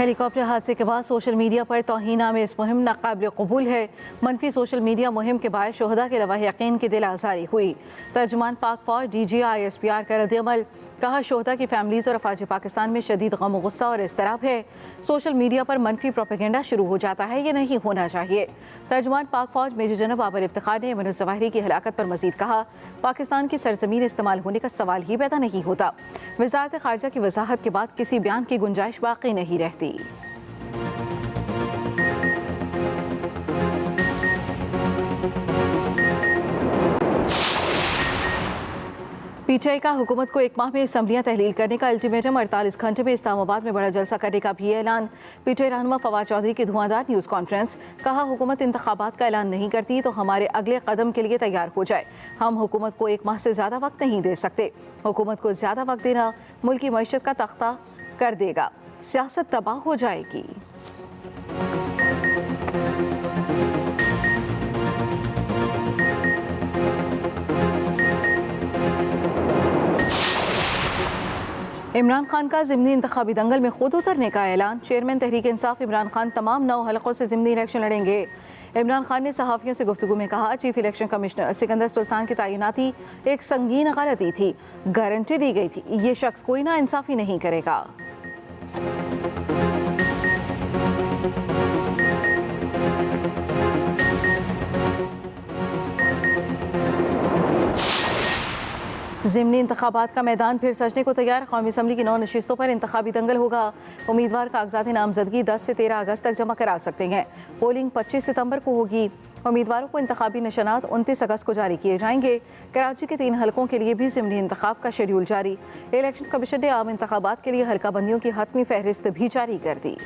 Helicopter हादसे के बाद सोशल मीडिया पर तौहीन में इस मुहिम नाकाबिल कबूल है। मनफी सोशल मीडिया मुहिम के बाद शोहदा के लवाह यकीन की दिल आज़ारी हुई। तर्जुमान पाक फौज DGI ISPR का रद्द-ए-अमल, कहा शोहदा की फैमिलीज़ और अफवाज पाकिस्तान में शदीद गम गुस्सा और इज़्तिराब है। सोशल मीडिया पर मनफी प्रोपेगेंडा शुरू हो जाता है, ये नहीं होना चाहिए। तर्जुमान पाक फौज मेजर जनरल बाबर इफ्तिखार ने इमरुल ज़वाहिरी की हलाकत पर मजीद कहा, पाकिस्तान की सरजमीन इस्तेमाल होने का सवाल ही पैदा नहीं होता। वज़ारत ख़ारिजा की वजाहत के बाद किसी बयान की गुंजाइश बाकी नहीं रहती। PTI का हुकूमत को एक माह में असम्बलियाँ तहलील करने का अल्टीमेटम, 48 घंटे में इस्लामाबाद में बड़ा जलसा करने का भी ऐलान। PTI रहनुमा फवाद चौधरी की धुआंधार न्यूज़ कॉन्फ्रेंस, कहा हुकूमत इंतखाबात का ऐलान नहीं करती तो हमारे अगले कदम के लिए तैयार हो जाए। हम हुकूमत को एक माह से ज़्यादा वक्त नहीं दे सकते। हुकूमत को ज़्यादा वक्त देना मुल्क की मईशत का तख्ता कर देगा, सियासत तबाह हो जाएगी। इमरान खान का ज़िमनी इंतखाबी दंगल में खुद उतरने का ऐलान। चेयरमैन तहरीक इंसाफ इमरान खान तमाम 9 हलकों से ज़िमनी इलेक्शन लड़ेंगे। इमरान खान ने सहाफ़ियों से गुफ्तगू में कहा, chief election commissioner Sikandar Sultan की तैनाती एक संगीन गलती थी। गारंटी दी गई थी ये शख्स कोई ना इंसाफ़ी नहीं करेगा। ज़िमनी इंतखाबात का मैदान फिर सजने को तैयार। कौमी असम्बली की 9 नशिस्तों पर इंतखाबी दंगल होगा। उम्मीदवार कागजात नामजदगी 10 से 13 अगस्त तक जमा करा सकते हैं। पोलिंग 25 सितंबर को होगी। उम्मीदवारों को इंतखाबी निशानात 29 अगस्त को जारी किए जाएंगे। कराची के 3 हलकों के लिए भी ज़िमनी इंतखाब का शेड्यूल जारी। इलेक्शन कमीशन ने आम इंतखाबात के लिए हल्का बंदियों की हतमी फहरिस्त भी जारी कर दी।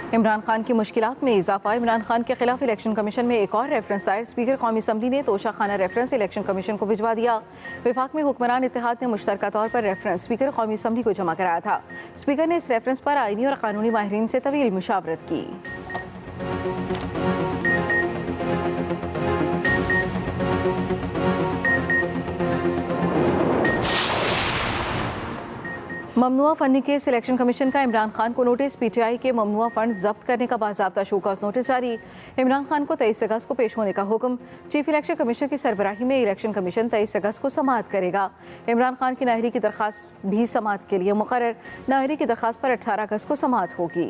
इमरान खान की मुश्किलात में इजाफा। इमरान खान के खिलाफ इलेक्शन कमीशन में एक और रेफरेंस दायर। स्पीकर कौमी असम्बली ने तोशा खाना रेफरेंस इलेक्शन कमीशन को भिजवा दिया। विफाक में हुक्मरान इत्तेहाद ने मुश्तरका तौर पर रेफरेंस स्पीकर कौमी असम्बली को जमा कराया था। स्पीकर ने इस रेफरेंस पर आईनी और कानूनी माहिरीन से तवील मुशावरत की। ममनुआ फंडिंग के सिलेक्शन कमीशन का इमरान खान को नोटिस। PTI के ममनुआ फंड जब्त करने का बाज़ाब्ता शोकॉज नोटिस जारी। इमरान खान को 23 अगस्त को पेश होने का हुक्म। चीफ इलेक्शन कमीशन की सरबराही में इलेक्शन कमीशन 23 अगस्त को समाअत करेगा। इमरान खान की नाहरी की दरख्वास्त भी समाअत के लिए मुकर्रर। नाहरी की दरख्वास्त पर 18 अगस्त को समाअत होगी।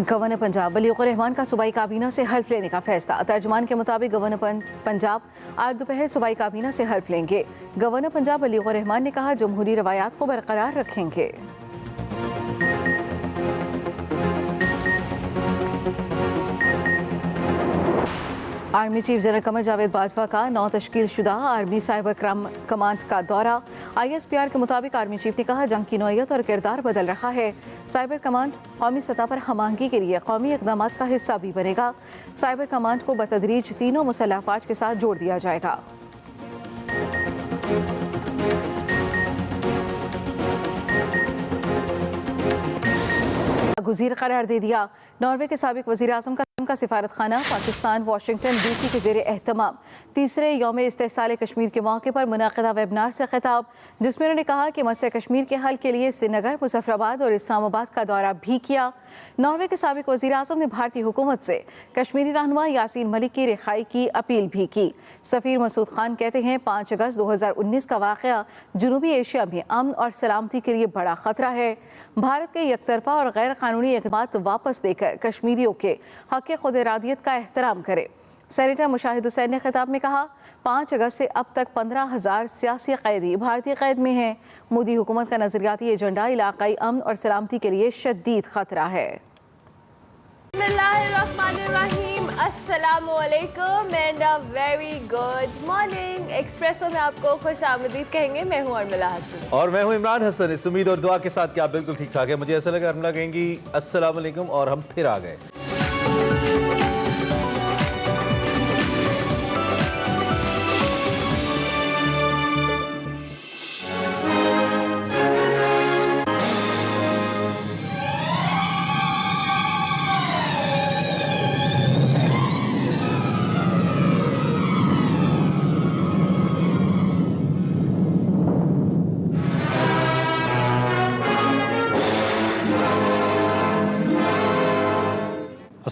गवर्नर पंजाब बलीगुर रहमान का सूबाई काबीना से हल्फ लेने का फैसला। तर्जुमान के मुताबिक गवर्नर पंजाब आज दोपहर सूबाई काबीना से हल्फ लेंगे। गवर्नर पंजाब बलीगुर रहमान ने कहा, जमहूरी रवायात को बरकरार रखेंगे। Army chief general Qamar Javed Bajwa का 9 तश्कील शुदा आर्मी साइबर कमांड का दौरा। ISPR के मुताबिक आर्मी चीफ ने कहा, जंग की नौयत और किरदार बदल रहा है। साइबर कमांड कौमी सतह पर हमआहंगी के लिए कौमी इक़दामात का हिस्सा भी बनेगा। साइबर कमांड को बतदरीज तीनों मुसल्लह अफ़वाज के साथ जोड़ दिया जाएगा। गुज़ीर करार दे दिया। नॉर्वे के साबिक वज़ीर आज़म का सिफारत खाना पाकिस्तान वाशिंगटन DC के ज़ेरे एहतमाम। तीसरे यौम इस्तेहसाल कश्मीर के मौके पर मुनाक़िदा वेबनार से खिताब, जिसमें उन्होंने कहा कि मसले कश्मीर के हल के लिए श्रीनगर, मुजफ्फराबाद और इस्लामाबाद का दौरा भी किया। नॉर्वे के साबिक वज़ीर आज़म ने भारतीय हुकूमत से कश्मीरी रहनुमा यासीन मलिक की रिहाई की अपील भी की। सफ़ीर मसूद खान कहते हैं, 5 अगस्त 2019 का वाक़या जनूबी एशिया में अमन और सलामती के लिए बड़ा ख़तरा है। भारत के एकतरफा और गैर कानूनी इक़दामात वापस देकर कश्मीरियों के हक़ खुद इरादियत का एहतराम करे। सेनेटर मुशाहिद हुसैन ने खिताब में कहा, 5 अगस्त से अब तक 15,000 सियासी कैदी भारतीय कैद में हैं। मोदी हुकूमत का नजरियाती एजेंडा इलाकाई अमन और सलामती के लिए शदीद खतरा है। अस्सलामुअलैकुम and a very good morning. Espresso में आपको खुश आमदीद कहेंगे। मैं हूँ अर्मिला हसन और मैं हूँ इमरान हसन। इस उम्मीद और दुआ के साथ कि आप बिल्कुल ठीक ठाक है। मुझे ऐसा लगा अर्मिला कहेंगी अस्सलाम वालेकुम और हम फिर आ गए।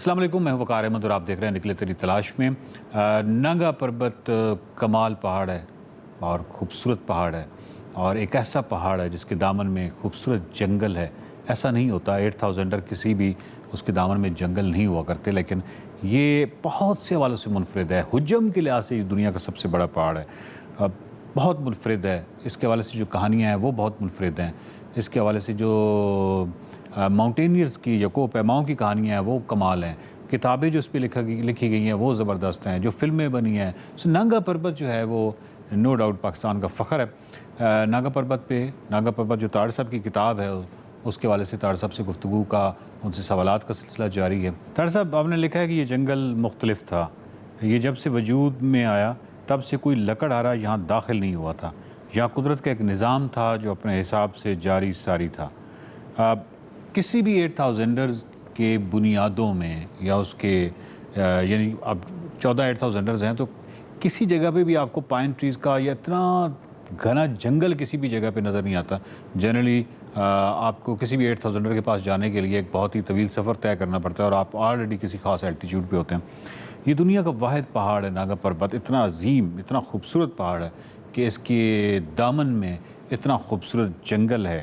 अस्सलाम वालेकुम, मैं वकार अहमद और आप देख रहे हैं निकले तेरी तलाश में। नागा पर्वत कमाल पहाड़ है और ख़ूबसूरत पहाड़ है और एक ऐसा पहाड़ है जिसके दामन में खूबसूरत जंगल है। ऐसा नहीं होता 8000 किसी भी उसके दामन में जंगल नहीं हुआ करते, लेकिन ये बहुत से हवालों से मुनफरिद है। हुज्जम के लिहाज से ये दुनिया का सबसे बड़ा पहाड़ है, बहुत मुनफरिद है। इसके हवाले से जो कहानियाँ हैं वो बहुत मुनफरिद हैं। इसके हवाले से जो माउंटेनियर्स की यको पैमाओं की कहानियाँ हैं वो कमाल हैं। किताबें जो इस पर लिखी गई हैं वो ज़बरदस्त हैं। जो फिल्में बनी हैं, सो नागा पर्वत जो है वो नो डाउट पाकिस्तान का फ़ख्र है। नागा पर्वत जो ताड़ साहब की किताब है उसके वाले से ताड़ साहब से गुफ्तगू का, उनसे सवालात का सिलसिला जारी है। ताड़ साहब, आपने लिखा है कि ये जंगल मुख्तलिफ था, ये जब से वजूद में आया तब से कोई लकड़हारा यहाँ दाखिल नहीं हुआ था। यहाँ कुदरत का एक निज़ाम था जो अपने हिसाब से जारी सारी था। किसी भी 8000 के बुनियादों में या उसके यानी अब 14 8000 हैं, तो किसी जगह पे भी आपको पाइन ट्रीज़ का या इतना घना जंगल किसी भी जगह पे नज़र नहीं आता। जनरली आपको किसी भी 8000 के पास जाने के लिए एक बहुत ही तवील सफ़र तय करना पड़ता है और आप ऑलरेडी किसी ख़ास एल्टीट्यूड पे होते हैं। ये दुनिया का वाहिद पहाड़ है नागा पर्वत, इतना अजीम, इतना खूबसूरत पहाड़ है कि इसके दामन में इतना खूबसूरत जंगल है।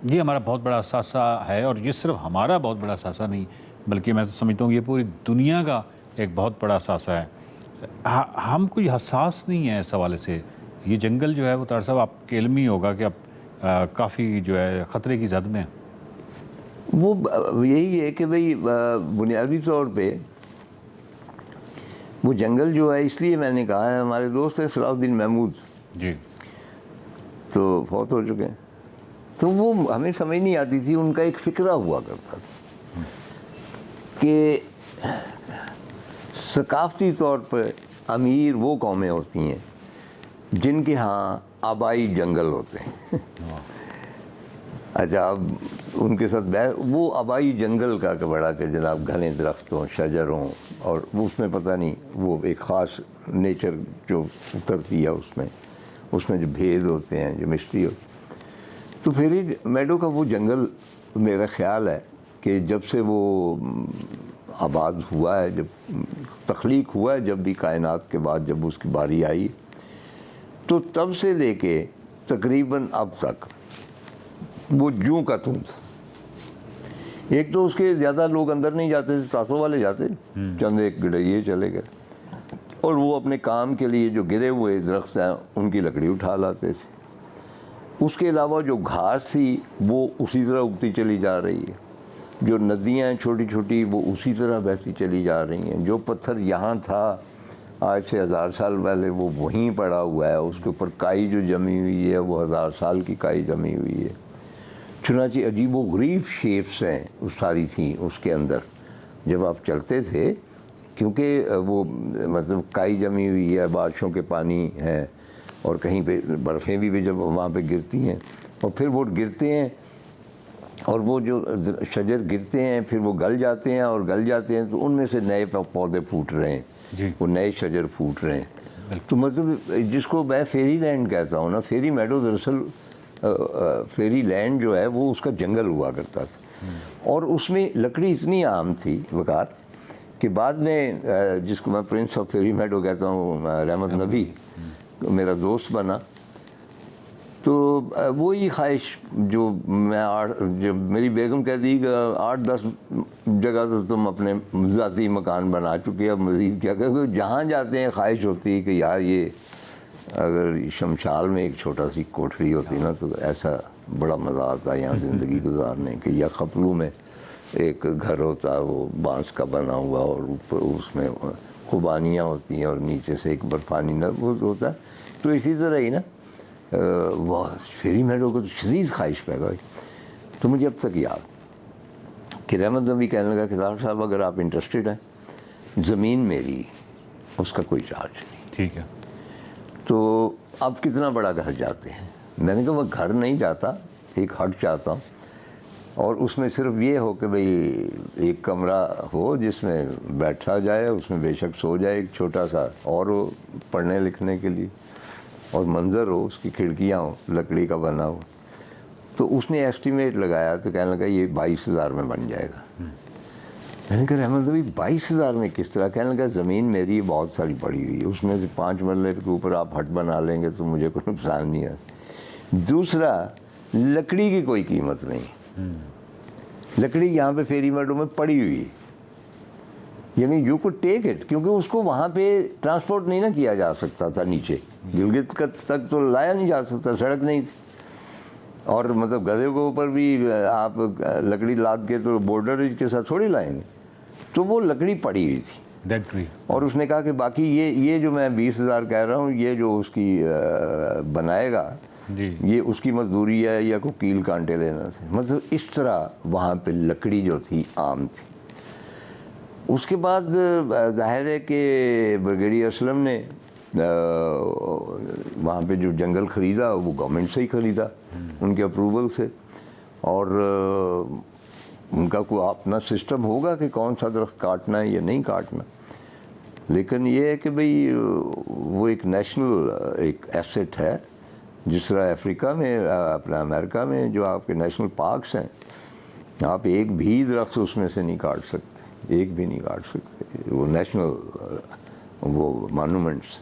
ये हमारा बहुत बड़ा असासा है और ये सिर्फ हमारा बहुत बड़ा असासा नहीं, बल्कि मैं तो समझता हूँ ये पूरी दुनिया का एक बहुत बड़ा असासा है। हम कोई हसास नहीं है इस हवाले से। ये जंगल जो है वो ताड़ साहब आपके इल्म ही होगा कि अब काफ़ी जो है ख़तरे की ज़द में है। वो यही है कि भाई बुनियादी तौर पे वो जंगल जो है, इसलिए मैंने कहा है, हमारे दोस्त हैं सलाहुद्दीन महमूद जी, तो फौत हो चुके हैं, तो वो हमें समझ नहीं आती थी, उनका एक फ़िक्रा हुआ करता था कि सकाफ़ती तौर पर अमीर वो कौमें होती हैं जिनके यहाँ आबाई जंगल होते हैं। अच्छा, अब उनके साथ वो आबाई जंगल का बड़ा कि जनाब घने दरख्त हों, शजर हों, और उसमें पता नहीं वो एक ख़ास नेचर जो उतरती है उसमें जो भेद होते हैं, जो मिस्ट्री होती। तो फेरी मेडो का वो जंगल मेरा ख्याल है कि जब से वो आबाद हुआ है, जब तख्लीक हुआ है, जब भी कायनात के बाद जब उसकी बारी आई, तो तब से लेके तकरीबन अब तक वो जूं का तुम था। एक तो उसके ज़्यादा लोग अंदर नहीं जाते थे, सासों वाले जाते, चंद एक गिरैये चले गए, और वो अपने काम के लिए जो गिरे हुए दरख्त हैं उनकी लकड़ी उठा लाते थे। उसके अलावा जो घास थी वो उसी तरह उगती चली जा रही है, जो नदियाँ हैं छोटी छोटी वो उसी तरह बहती चली जा रही हैं। जो पत्थर यहाँ था आज से 1000 साल पहले वो वहीं पड़ा हुआ है, उसके ऊपर काई जो जमी हुई है वो 1000 साल की काई जमी हुई है। चुनांचे अजीब व गरीब शेप्स हैं उस सारी थी उसके अंदर जब आप चलते थे, क्योंकि वो मतलब काई जमी हुई है, बारिशों के पानी है, और कहीं पे बर्फ़ें भी जब वहाँ पे गिरती हैं और फिर वो गिरते हैं और वो जो शजर गिरते हैं फिर वो गल जाते हैं, और गल जाते हैं तो उनमें से नए पौधे फूट रहे हैं, वो नए शजर फूट रहे हैं। तो मतलब जिसको मैं फेरी लैंड कहता हूँ ना, फेरी मेडो दरअसल फेरी लैंड जो है वो उसका जंगल हुआ करता था, और उसमें लकड़ी इतनी आम थी वकार कि बाद में जिसको मैं प्रिंस ऑफ फेरी मेडो कहता हूँ, रहमत नबी मेरा दोस्त बना, तो वो ही ख्वाहिश जो मैं जब मेरी बेगम कहती कि 8-10 जगह तो तुम अपने ज़ाती मकान बना चुके हैं, अब मज़ीद क्या करें। जहाँ जाते हैं ख्वाहिश होती है कि यार ये अगर शमशाल में एक छोटा सी कोठरी होती ना तो ऐसा बड़ा मज़ा आता है यहाँ ज़िंदगी गुजारने की। या खपलू में एक घर होता, वो बांस का बना हुआ, और ऊपर उसमें खुबानियाँ होती हैं और नीचे से एक बर्फ़ानी न वो होता है। तो इसी तरह ही ना वह फेरी मेडो को तो शदीद ख्वाहिश पैदा हुई। तो मुझे अब तक याद कि रहमत नबी कहने लगा कि साहब अगर आप इंटरेस्टेड हैं, ज़मीन मेरी, उसका कोई चार्ज नहीं, ठीक है, तो आप कितना बड़ा घर जाते हैं? मैंने कहा वह घर नहीं जाता, एक हट चाहता हूँ, और उसमें सिर्फ ये हो कि भाई एक कमरा हो जिसमें बैठा जाए, उसमें बेशक सो जाए एक छोटा सा, और हो पढ़ने लिखने के लिए, और मंज़र हो, उसकी खिड़कियाँ हो, लकड़ी का बना हो। तो उसने एस्टिमेट लगाया तो कहने लगा ये 22,000 में बन जाएगा। मैंने कहा रहमत भाई 22,000 में किस तरह? कहने लगा ज़मीन मेरी बहुत सारी पड़ी हुई है, उसमें से 5 मरले के ऊपर आप हट बना लेंगे तो मुझे कोई नुकसान नहीं है। दूसरा, लकड़ी की कोई कीमत नहीं, लकड़ी यहाँ पे फेरी मेडो में पड़ी हुई है, यानी यू कुड टेक इट, क्योंकि उसको वहाँ पे ट्रांसपोर्ट नहीं ना किया जा सकता था, नीचे गिलगित तक तो लाया नहीं जा सकता, सड़क नहीं थी। और मतलब गधे के ऊपर भी आप लकड़ी लाद के तो बॉर्डर के साथ थोड़ी लाएंगे, तो वो लकड़ी पड़ी हुई थी डेड ट्री। और उसने कहा कि बाकी ये जो मैं 20,000 कह रहा हूँ, ये जो उसकी बनाएगा जी। ये उसकी मजदूरी है या कोई कील कांटे लेना थे। मतलब इस तरह वहाँ पे लकड़ी जो थी आम थी। उसके बाद जाहिर है कि ब्रिगेडियर असलम ने वहाँ पे जो जंगल ख़रीदा वो गवर्नमेंट से ही ख़रीदा, उनके अप्रूवल से, और उनका कोई अपना सिस्टम होगा कि कौन सा दरख्त काटना है या नहीं काटना। लेकिन ये है कि भाई वो एक नेशनल एक एसेट है, जिस तरह अफ्रीका में अपना अमेरिका में जो आपके नेशनल पार्क्स हैं, आप एक भी दरख्त उसमें से नहीं काट सकते, एक भी नहीं काट सकते। वो नेशनल वो मानूमेंट्स,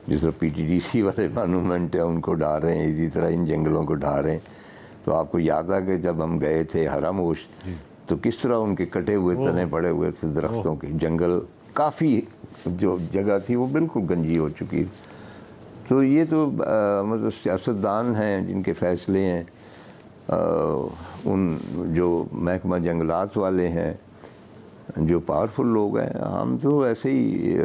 जिस तरह PTDC वाले मानूमेंट हैं उनको ढा रहे हैं, इसी तरह इन जंगलों को ढा रहे हैं। तो आपको याद आ कि जब हम गए थे हरामोश, तो किस तरह उनके कटे हुए तने पड़े हुए थे दरख्तों के, जंगल काफ़ी जो जगह थी वो बिल्कुल गंजी हो चुकी। तो ये तो मतलब सियासतदान हैं जिनके फ़ैसले हैं, उन जो महकमा जंगलात वाले हैं, जो पावरफुल लोग हैं, हम तो ऐसे ही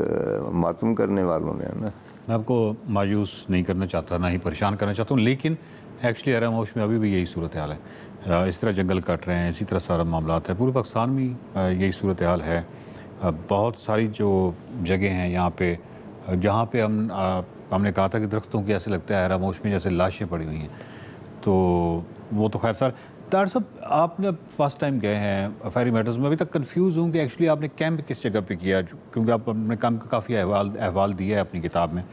मातम करने वालों ने है ना। मैं आपको मायूस नहीं करना चाहता, ना ही परेशान करना चाहता हूँ, लेकिन एक्चुअली हरामोश में अभी भी यही सूरत हाल है। इस तरह जंगल कट रहे हैं, इसी तरह सारा मामला है। पूरे पाकिस्तान में यही सूरत हाल है। बहुत सारी जो जगह हैं यहाँ पे, जहाँ पे हमने कहा था कि दरख्तों की ऐसे लगता है हरामोश में जैसे लाशें पड़ी हुई हैं, तो वो तो खैर सर। तार साहब, आपने फर्स्ट टाइम गए हैं फेरी मेडोज़ में, अभी तक कंफ्यूज हूँ कि एक्चुअली आपने कैंप किस जगह पे किया, क्योंकि आप अपने काम का काफ़ी अहवाल दिया है अपनी किताब में।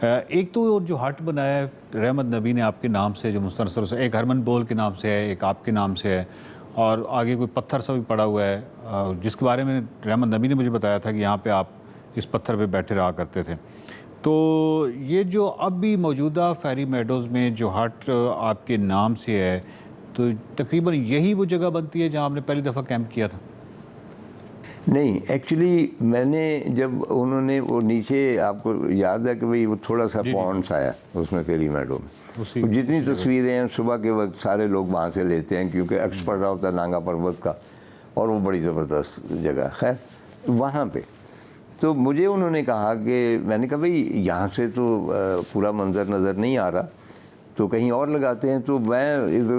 एक तो जो हट बनाया है रहमत नबी ने आपके नाम से, जो मुस्तनसर से, एक हरमन बोल के नाम से है, एक आपके नाम से है, और आगे कोई पत्थर सा भी पड़ा हुआ है, जिसके बारे में रहमत नबी ने मुझे बताया था कि यहाँ पर आप इस पत्थर पर बैठे रहा करते थे। तो ये जो अब भी मौजूदा फेरी मेडोज़ में जो हट आपके नाम से है, तो तकरीबन यही वो जगह बनती है जहाँ आपने पहली दफ़ा कैंप किया था? नहीं, एक्चुअली मैंने जब उन्होंने वो नीचे, आपको याद है कि भाई वो थोड़ा सा पॉन्ड्स आया उसमें फेरी मेडो में, जितनी तस्वीरें हैं सुबह के वक्त सारे लोग वहाँ से लेते हैं, क्योंकि अक्स पड़ रहा होता है नांगा पर्वत का, और वो बड़ी ज़बरदस्त जगह। खैर वहाँ पे तो मुझे उन्होंने कहा कि, मैंने कहा भाई यहाँ से तो पूरा मंजर नज़र नहीं आ रहा, तो कहीं और लगाते हैं। तो मैं इधर